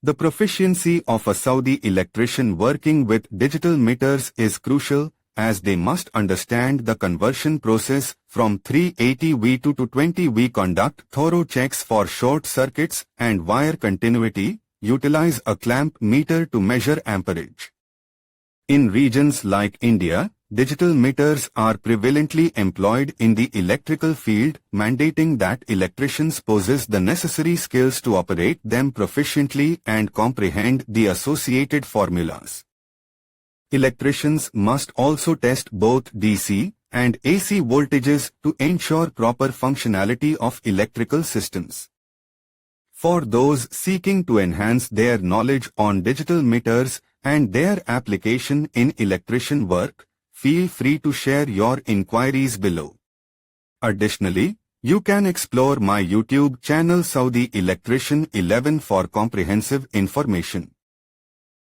The proficiency of a Saudi electrician working with digital meters is crucial, as they must understand the conversion process from 380V to 220V, conduct thorough checks for short circuits and wire continuity, utilize a clamp meter to measure amperage. In regions like India, digital meters are prevalently employed in the electrical field, mandating that electricians possess the necessary skills to operate them proficiently and comprehend the associated formulas. Electricians must also test both DC and AC voltages to ensure proper functionality of electrical systems. For those seeking to enhance their knowledge on digital meters and their application in electrician work, feel free to share your inquiries below. Additionally, you can explore my YouTube channel Saudi Electrician 11 for comprehensive information.